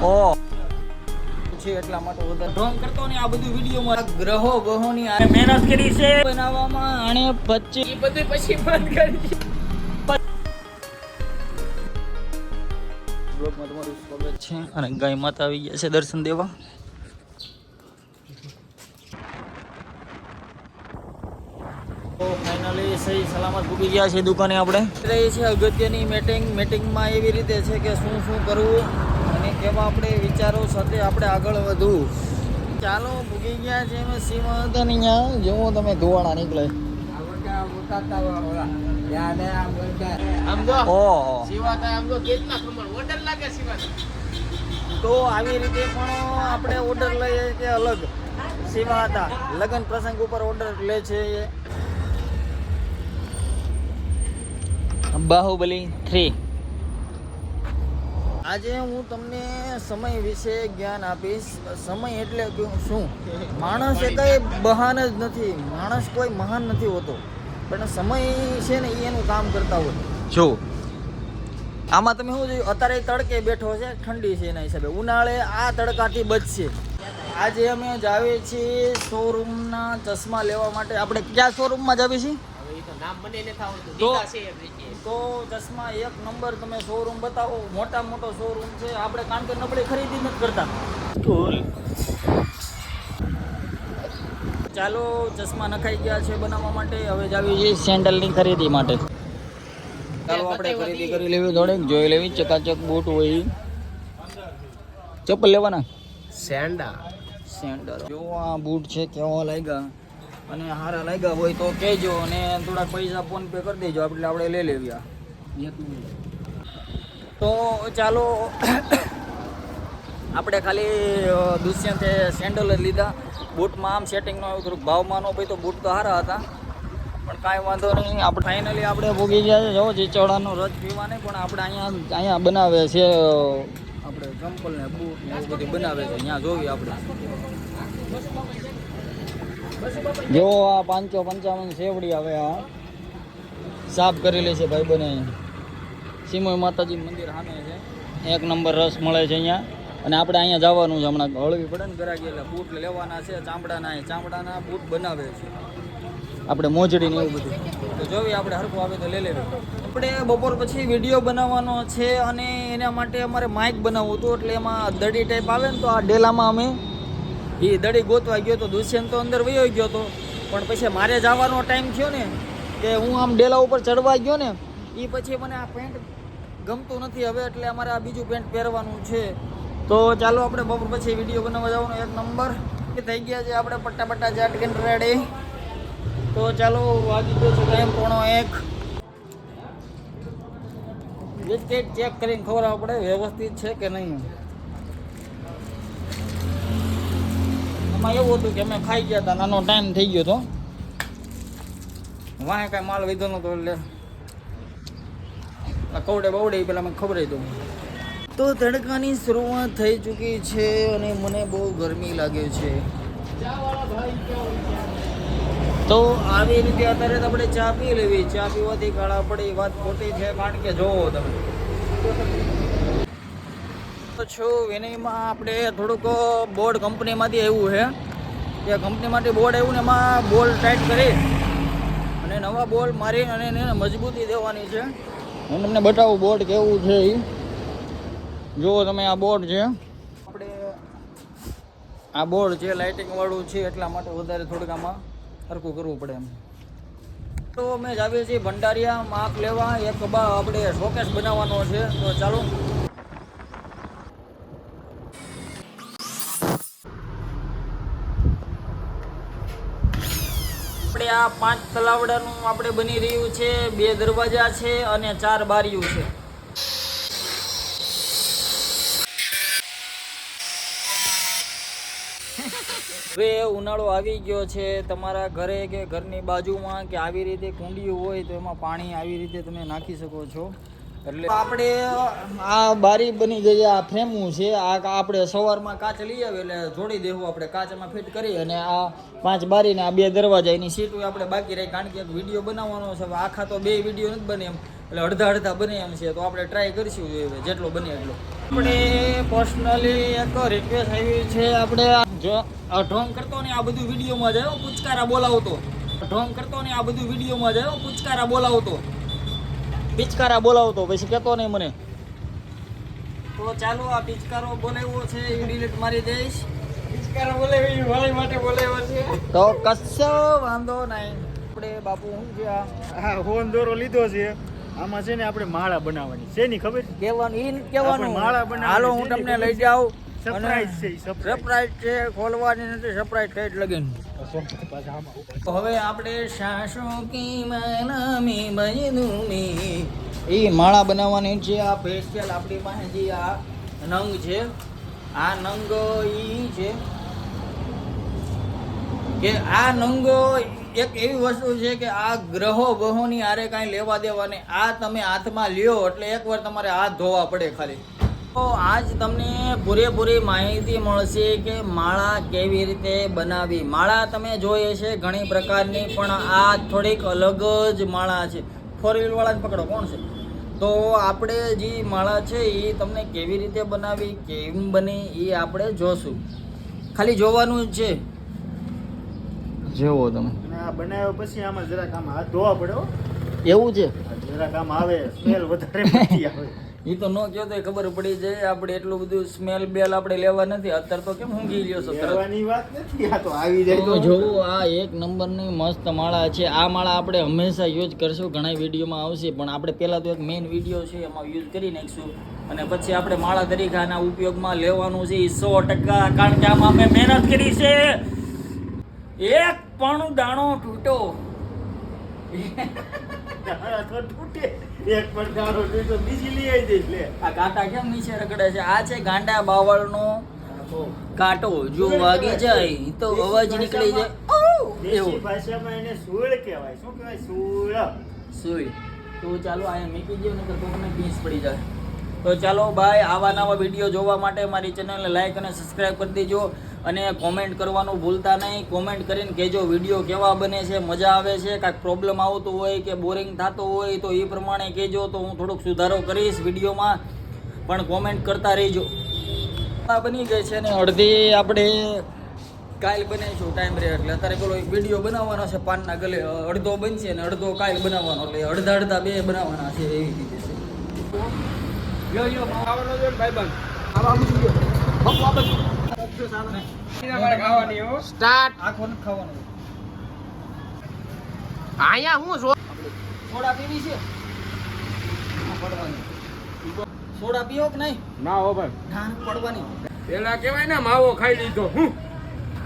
ઓ છે એટલા માટે વધારે ડ્રોન કરતો ને આ બધું વિડીયોમાં ગ્રહો બહોની મહેનત કરી છે બનાવવામાં આને 25 એ બધું પછી બંધ કરી બ્લોગમાં તમારું સ્વાગત છે અને ગાય માતા આવી ગયા છે દર્શન દેવા તો ફાઇનલી સહી સલામત પૂકી ગયા છે દુકાને આપણે રહી છે અગત્યની મીટિંગમાં એવી રીતે છે કે શું કરવું અને કેવા આપણે વિચારો સાથે આપણે આગળ વધવું ચાલો પૂકી ગયા છે એમાં સીમા હતા ને અહીંયા જેવો તમે ધોવાણા નીકળે તો આવી રીતે પણ આપણે ઓર્ડર લઈએ કે અલગ સીમા હતા લગ્ન પ્રસંગ ઉપર ઓર્ડર લે છે બાહુબલી 3 આજે હું તમને સમય વિશે જ્ઞાન આપીશ સમય એટલે શું માણસ એ કઈ બહાન જ નથી માણસ કોઈ મહાન નથી હોતો પણ સમય છે ને એ એનું કામ કરતા હોય જો આમાં તમે શું જોયું અત્યારે તડકે બેઠો છે ઠંડી છે એના હિસાબે ઉનાળે આ તડકાથી બચશે આજે અમે જાવીએ છીએ શોરૂમના ચશ્મા લેવા માટે આપણે ક્યાં શોરૂમમાં જાવીએ છીએ તો ચશ્મા એક નંબર તમે શોરૂમ બતાવો મોટો શોરૂમ છે આપણે કારણ કે નબળી ખરીદી નથી કરતા ચાલો ચશ્મા નખાઈ ગયા છે બનાવવા માટે હવે જાવી છે સેન્ડલની ખરીદી માટે ચાલો આપણે ખરીદી કરી લેવી થોડીક જોઈ લેવી ચકાચક બૂટ હોય ચપ્પલ લેવાના સેન્ડલ જો આ બૂટ છે કેવા લાગ્યા અને સારા લાગ્યા હોય તો કહેજો અને થોડાક પૈસા ફોન પે કરી દેજો એટલે આપણે લઈ લેવી તો ચાલો આપણે ખાલી દુષ્યંતે સેન્ડલ જ લીધા બૂટમાં આમ સેટિંગ ન આવ્યું થોડુંક ભાવમાં ન ભાઈ તો બૂટ તો સારા હતા પણ કાંઈ વાંધો નહીં આપણે ફાઇનલી આપણે ભોગી ગયા છે જો ચીચોડાનો રસ પીવા નહીં પણ આપણે અહીંયા બનાવે છે આપણે ચંપલ ને બૂટ ને એવું બધું બનાવે છે અહીંયા જોવી આપણે જો આ 555 સેવડી હવે આ સાફ કરેલી છે ભાઈ બને સિમોઈ માતાજી મંદિર સામે છે એક નંબર રસ મળે છે અહીંયા અને આપણે અહીંયા જવાનું છે હમણાં હળવી પડે ને ગરાગી એટલે બૂટ લેવાના છે ચામડાના બૂટ બનાવે છે આપણે મોજડી ને એવું બધું તો જોવી આપણે હરખું આવે તો લઈ લેવી આપણે બપોર પછી વિડીયો બનાવવાનો છે અને એના માટે અમારે માઇક બનાવવું હતું એટલે એમાં દડી ટાઈપ આવે ને તો આ ડેલામાં અમે એ દડી ગોતવા ગયો તો દુષ્યંત તો અંદર વયો ગયો હતો પણ પછી મારે જવાનો ટાઈમ થયો ને કે હું આમ ડેલા ઉપર ચડવા ગયો ને એ પછી મને આ પેન્ટ ગમતું નથી હવે એટલે અમારે આ બીજું પેન્ટ પહેરવાનું છે તો ચાલો આપણે બપોર પછી વિડીયો બનાવવા જવાનો એક નંબર થઈ ગયા છે આપણે પટ્ટા જાટકીન રેડી તો ચાલો વાગી ગયો છે ટાઈમ 1:30 બિસ્કિટ ચેક કરીને ખબર આપણે વ્યવસ્થિત છે કે નહીં એવું હતું કે અમે ખાઈ ગયા હતા નાનો ટાઈમ થઈ ગયો હતો વાંહે કાંઈ માલ લીધો નતો એટલે કવડે બવડે પેલા મને ખબર હતું તો તડકાની શરૂઆત થઈ ચૂકી છે અને મને બહુ ગરમી લાગે છે તો આવી રીતે અત્યારે તો આપણે ચા પી લેવી ચા પીવાથી કાળા પડે એ વાત ખોટી છે કારણ કે જોવો તમે છું વિનયમાં આપણે થોડુંક બોર્ડ કંપનીમાંથી આવ્યું છે એ કંપનીમાંથી બોર્ડ આવ્યું ને એમાં બોલ ટાઈટ કરી અને નવા બોલ મારી અને એને મજબૂતી દેવાની છે હું તમને બતાવું બોર્ડ કેવું છે એ જુઓ તમે આ બોર્ડ છે આપણે આ બોર્ડ છે લાઇટિંગવાળું છે એટલા માટે વધારે થોડુંક આમાં હરખું કરવું પડે એમ તો અમે જ આવીએ છીએ ભંડારિયા માપ લેવા એક આપણે શોકેસ બનાવવાનો છે તો ચાલો આપણે આ 5 તલાવડાનું આપણે બની રહ્યું છે 2 દરવાજા છે અને 4 બારીઓ છે હવે ઉનાળો આવી ગયો છે તમારા ઘરે કે ઘરની બાજુમાં કે આવી રીતે કુંડીઓ હોય તો એમાં પાણી આવી રીતે તમે નાખી શકો છો એટલે આપણે આ બારી બની ગઈ, આ ફ્રેમું છે. આ આપણે સવારમાં કાચ લઈ આવે એટલે જોડી દેવું, આપણે કાચમાં ફિટ કરી. અને આ 5 બારીને આ 2 દરવાજા એની સીટો આપણે બાકી રહી, કારણ કે એક વિડીયો બનાવવાનો છે. આખા તો 2 વિડીયો નથી બને એમ, એટલે અડધા બને એમ છે. તો આપણે ટ્રાય કરીશું જેટલો બને એટલો. આપણે પર્સનલી એક રિક્વેસ્ટ આવી છે, આપણે જો ઢોંગ કરતો ને આ બધું વિડીયોમાં જ આવ્યો, પુચકારા બોલાવતો. ઢોંગ કરતો ને આ બધું વિડીયોમાં જ આવ્યો, પુચકારા બોલાવતો. પિચકારા બોલાવતો પછી કહેતો નહીં મને. તો ચાલો આ પિચકારો બોલાવ્યો છે એ ડિલીટ મારી દઈશ. પિચકારો બોલાવી વાળી માટે બોલાવ્યો છે તો કશો વાંધો નહીં. આપણે બાપુ શું છે હા હોન દોરો લીધો છે. આમાં છે ને આપણે માળા બનાવવાની છે ની ખબર કહેવાનું માળા બનાવવાની. હાલો હું તમને લઈ જાઉં. સરપ્રાઈઝ છે, સરપ્રાઈઝ છે, ખોલવાની નથી, સરપ્રાઈઝ થઈ જ લગીન. હવે આપણે સાસુ કી માનામી બજનુમી એ માળા બનાવવાની છે. આ સ્પેશિયલ આપણી પાસે જે આ નંગ છે, આ નંગ ઈ છે કે આ નંગ એક એવી વસ્તુ છે કે આ ગ્રહો બહોની આરે કાંઈ લેવા દેવા નહીં. આ તમે હાથમાં લ્યો એટલે એકવાર તમારે હાથ ધોવા પડે ખાલી. તો આજ તમને પૂરેપૂરી માહિતી મળશે કે માળા કેવી રીતે બનાવી. માળા તમે જોઈએ છે ઘણી પ્રકારની, પણ આ થોડીક અલગ જ માળા છે. 4 વ્હીલ વાળા જ પકડો કોણ છે. તો આપણે જે માળા છે એ તમને કેવી રીતે બનાવી, કેમ બની એ આપણે જોશું. ખાલી જોવાનું જ છે. જોવો તમે. આ બનાવ્યા પછી આમાં જરાક આમ હાથ ધોવા પડે. એવું છે, જરાક આમ આવે સ્મેલ વધારે પડતી આવે. એ તો ન કહો તો ખબર પડી જાય. આપણે એટલું બધું સ્મેલ બેલ આપણે લેવા નથી. અત્યારે તો કેમ ઊંઘી લ્યો છો? લેવાની વાત નથી, આ તો આવી જાય તો જોવો. આ એક નંબરની મસ્ત માળા છે. આ માળા આપણે હંમેશા યુઝ કરશું, ઘણા વિડીયોમાં આવશે, પણ આપણે પહેલાં તો એક મેઇન વિડીયો છે એમાં યુઝ કરી નાખીશું. અને પછી આપણે માળા તરીકે આના ઉપયોગમાં લેવાનું છે 100%, કારણ કે આમાં અમે મહેનત કરી છે. એક પણ દાણો તૂટો તૂટે એક પણ દાણો તૂટે બીજી લઈ આવી દઈશ. લે આ કાંટા કેમ નીચે રગડે છે? આ છે ગાંડા બાવળનો કાંટો. જો વાગી જાય તો અવાજ નીકળી જાય. દેશી ભાષામાં એને સૂળ કહેવાય. શું કહેવાય? સૂળ. સુઈ. તો ચાલો અહીંયા મૂકી દો, નકર તો મને પીસ પડી જાય. તો ચાલો ભાઈ, આવા નવા વિડીયો જોવા માટે મારી ચેનલને લાઈક અને સબસ્ક્રાઈબ કરી દેજો. અને કોમેન્ટ કરવાનું ભૂલતા નહીં. કોમેન્ટ કરીને કહેજો વિડીયો કેવા બને છે, મજા આવે છે, કાંઈક પ્રોબ્લેમ આવતો હોય કે બોરિંગ થતો હોય તો એ પ્રમાણે કહેજો, તો હું થોડોક સુધારો કરીશ વિડીયોમાં. પણ કોમેન્ટ કરતા રહીજો. આ બની ગઈ છે ને અડધી આપણે કાલ બનાવીશું ટાઈમ રહે એટલે. અત્યારે પેલો એક વિડીયો બનાવવાનો છે પાનના ગલે, અડધો બનશે ને અડધો કાલ બનાવવાનો, એટલે અડધા 2 બનાવવાના છે એવી રીતે છે. સ્ટાર્ટ. આખો નથી ખાવાનો. આયા હું છો? સોડા પીવી છે? પડવાની. સોડા પીવો કે નહીં? ના હો ભાઈ, ઠાણ પડવાની. પેલા કેવાય ને માવો ખાઈ લીધો.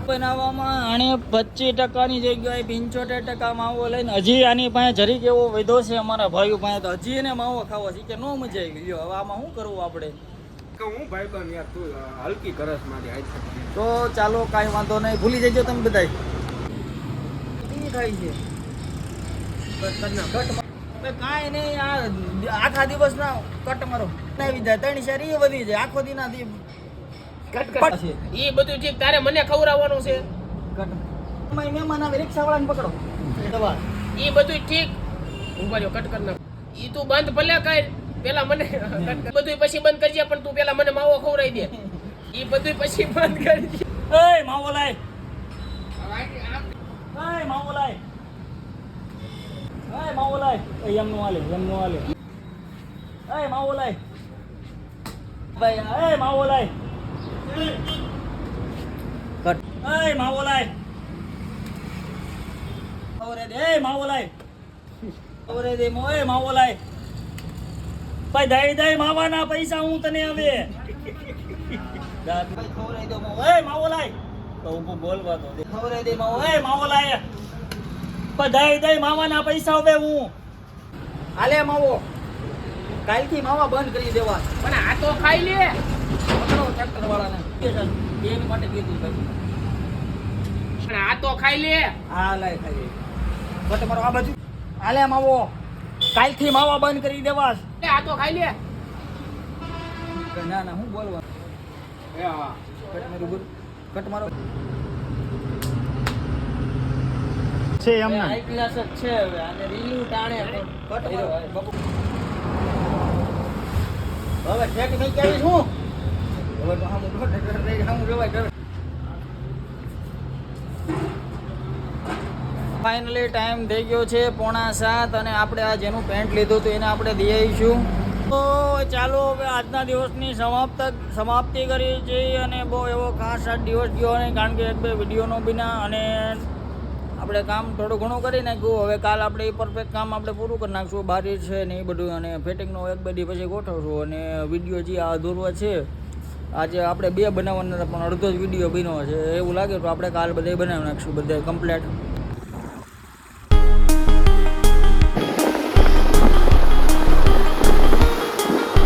બનાવવામાં આને 25%ની જગ્યાએ 75% માવો લઈને હજી આની પાસે જરીક એવો વધ્યો છે અમારા ભાઈઓ પાસે, તો હજી એને માવો ખાવો છે કે નો મજા આવી ગયો. હવે આમાં શું કરવું આપણે? હું ભાઈ બન યાર, તું હલકી કરસ મારી આઈ. તો ચાલો કાંઈ વાંધો નહીં, ભૂલી જજો તમે બધાય. કેવી થાય છે કાંઈ નહીં. આ આખા દિવસના કટ મારો આવી જાય, 3 શેર એ વધી જાય આખો દી ના કટ ઈ બધું ઠીક, તારે મને ખવડાવવાનું છે. મહેમાન આવે રિક્ષાવાળાને પકડો દવા. ઈ બધું ઠીક, ઉભા રહ્યો, કટ કર નાખ. ઈ તું બંધ ભલે કર, પેલા મને બધું પછી બંધ કરજે, પણ તું પેલા મને માવો ખવડાવી દે. ઈ બધું પછી બંધ કરજે. એય માવો લાય, એય માવો લાય, એય માવો લાય. એમનું હાલે, એમનું હાલે. એય માવો લાય ભાઈ, એય માવો લાય. કટ. એય માવો લાય. ઓરે દે, એય માવો લાય. ઓરે દે મો, એય માવો લાય. ભાઈ દઈ દઈ માવાના પૈસા હું તને હવે. દાદ ભાઈ ખવરાઈ દો મો, એય માવો લાય. તો ઊભો બોલવા દો. ખવરાઈ દે માવો, એય માવો લાય. ભાઈ દઈ દઈ માવાના પૈસા હવે હું. હાલે માવો. કાલથી માવા બંધ કરી દેવા. પણ આ તો ખાઈ લે. પકડો ટ્રેક્ટર વાળાને. એની માટે કીધું ભાઈ. પણ આ તો ખાઈ લે. હા લાય ખાઈ. બટ મારો આ બાજુ. હાલે માવો. કાલથી માવા બંધ કરી દેવા એ આ તો ખાઈ લે ના ના હું બોલવા કટ મારો છે એમને હાઈ ક્લાસ જ છે હવે આને રીલ્યુ ટાણે કટ હવે ઠેક થઈ ગયા શું હવે તો આમ જોવાય ફાઇનલી ટાઈમ થઈ ગયો છે 6:45 અને આપણે આ જેનું પેન્ટ લીધું હતું એને આપણે દઈ આવીશું તો ચાલો હવે આજના દિવસની સમાપ્તિ કરી છે અને બહુ એવો ખાસ આ દિવસ ગયો નહીં કારણ કે એક બે વિડીયોનો બીના અને આપણે કામ થોડું ઘણું કરી નાખ્યું હવે કાલ આપણે એ પરફેક્ટ કામ આપણે પૂરું કરી નાખશું બારી છે ને એ બધું અને ફિટિંગનો એક બે દી પછી ગોઠવશું અને વિડીયો જે આ અધૂરો છે આજે આપણે 2 બનાવવાના પણ અડધો જ વિડીયો બન્યો છે એવું લાગે તો આપણે કાલ બધા બનાવી નાખીશું બધા કમ્પ્લેટ